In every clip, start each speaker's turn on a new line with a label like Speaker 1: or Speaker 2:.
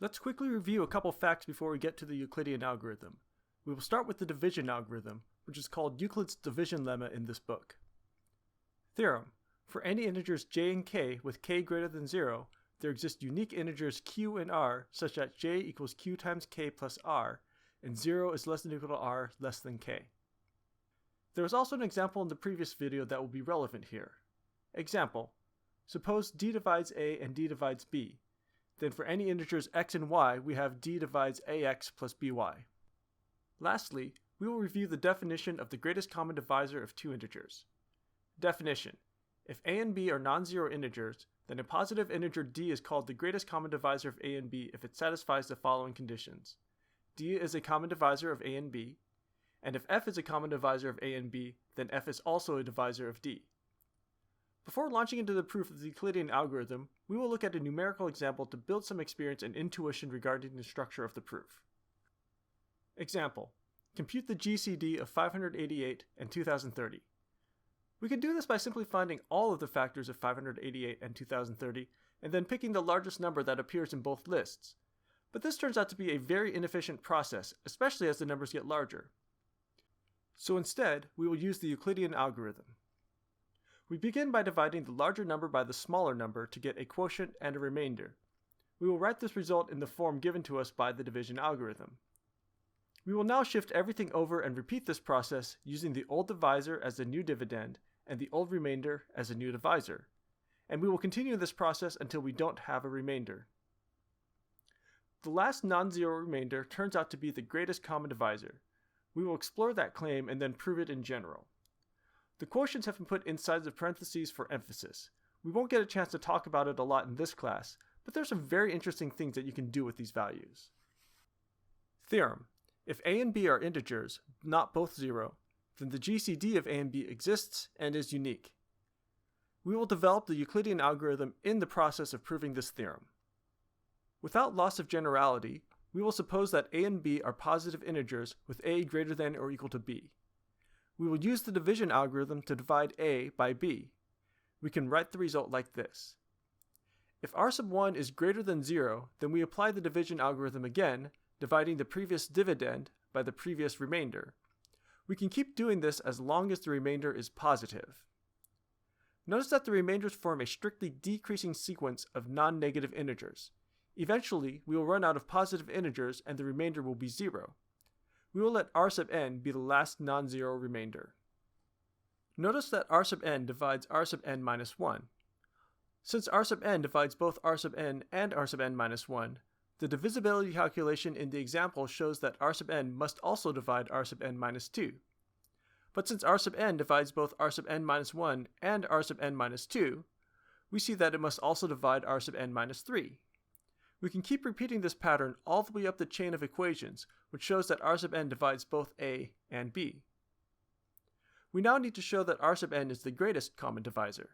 Speaker 1: Let's quickly review a couple facts before we get to the Euclidean algorithm. We will start with the division algorithm, which is called Euclid's division lemma in this book. Theorem: for any integers j and k with k greater than 0, there exist unique integers q and r such that j equals q times k plus r, and 0 is less than or equal to r less than k. There was also an example in the previous video that will be relevant here. Example: suppose d divides a and d divides b. Then for any integers x and y, we have d divides ax plus by. Lastly, we will review the definition of the greatest common divisor of two integers. Definition: if a and b are non-zero integers, then a positive integer d is called the greatest common divisor of a and b if it satisfies the following conditions. D is a common divisor of a and b, and if f is a common divisor of a and b, then f is also a divisor of d. Before launching into the proof of the Euclidean algorithm, we will look at a numerical example to build some experience and intuition regarding the structure of the proof. Example: compute the GCD of 588 and 2030. We can do this by simply finding all of the factors of 588 and 2030 and then picking the largest number that appears in both lists. But this turns out to be a very inefficient process, especially as the numbers get larger. So instead, we will use the Euclidean algorithm. We begin by dividing the larger number by the smaller number to get a quotient and a remainder. We will write this result in the form given to us by the division algorithm. We will now shift everything over and repeat this process using the old divisor as the new dividend and the old remainder as a new divisor. And we will continue this process until we don't have a remainder. The last non-zero remainder turns out to be the greatest common divisor. We will explore that claim and then prove it in general. The quotients have been put inside the parentheses for emphasis. We won't get a chance to talk about it a lot in this class, but there's some very interesting things that you can do with these values. Theorem: if a and b are integers, not both 0, then the GCD of a and b exists and is unique. We will develop the Euclidean algorithm in the process of proving this theorem. Without loss of generality, we will suppose that a and b are positive integers with a greater than or equal to b. We will use the division algorithm to divide a by b. We can write the result like this. If r sub 1 is greater than 0, then we apply the division algorithm again, dividing the previous dividend by the previous remainder. We can keep doing this as long as the remainder is positive. Notice that the remainders form a strictly decreasing sequence of non-negative integers. Eventually, we will run out of positive integers and the remainder will be 0. We will let r sub n be the last non-zero remainder. Notice that r sub n divides r sub n minus 1. Since r sub n divides both r sub n and r sub n minus 1, the divisibility calculation in the example shows that r sub n must also divide r sub n minus 2. But since r sub n divides both r sub n minus 1 and r sub n minus 2, we see that it must also divide r sub n minus 3. We can keep repeating this pattern all the way up the chain of equations, which shows that r sub n divides both a and b. We now need to show that r sub n is the greatest common divisor.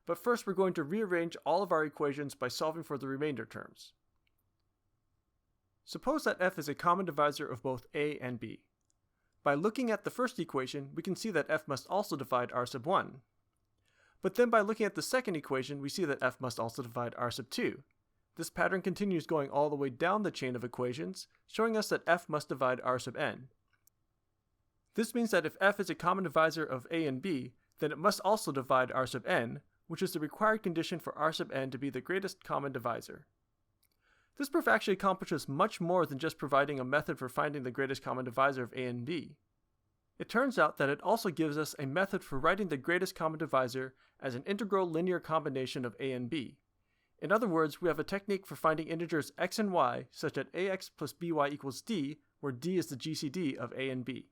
Speaker 1: But first we're going to rearrange all of our equations by solving for the remainder terms. Suppose that f is a common divisor of both a and b. By looking at the first equation, we can see that f must also divide r sub 1. But then by looking at the second equation, we see that f must also divide r sub 2. This pattern continues going all the way down the chain of equations, showing us that f must divide r sub n. This means that if f is a common divisor of a and b, then it must also divide r sub n, which is the required condition for r sub n to be the greatest common divisor. This proof actually accomplishes much more than just providing a method for finding the greatest common divisor of a and b. It turns out that it also gives us a method for writing the greatest common divisor as an integral linear combination of a and b. In other words, we have a technique for finding integers x and y such that ax plus by equals d, where d is the GCD of a and b.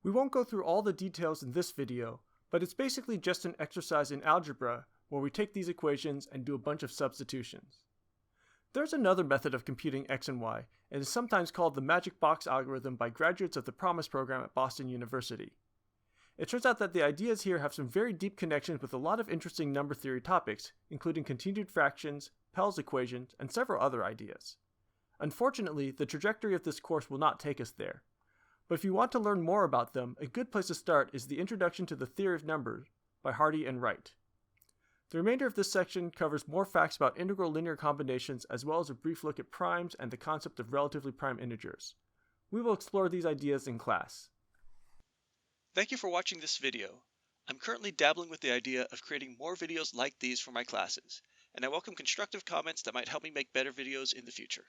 Speaker 1: We won't go through all the details in this video, but it's basically just an exercise in algebra where we take these equations and do a bunch of substitutions. There's another method of computing x and y, and is sometimes called the magic box algorithm by graduates of the Promise program at Boston University. It turns out that the ideas here have some very deep connections with a lot of interesting number theory topics, including continued fractions, Pell's equations, and several other ideas. Unfortunately, the trajectory of this course will not take us there. But if you want to learn more about them, a good place to start is the Introduction to the Theory of Numbers by Hardy and Wright. The remainder of this section covers more facts about integral linear combinations as well as a brief look at primes and the concept of relatively prime integers. We will explore these ideas in class.
Speaker 2: Thank you for watching this video. I'm currently dabbling with the idea of creating more videos like these for my classes, and I welcome constructive comments that might help me make better videos in the future.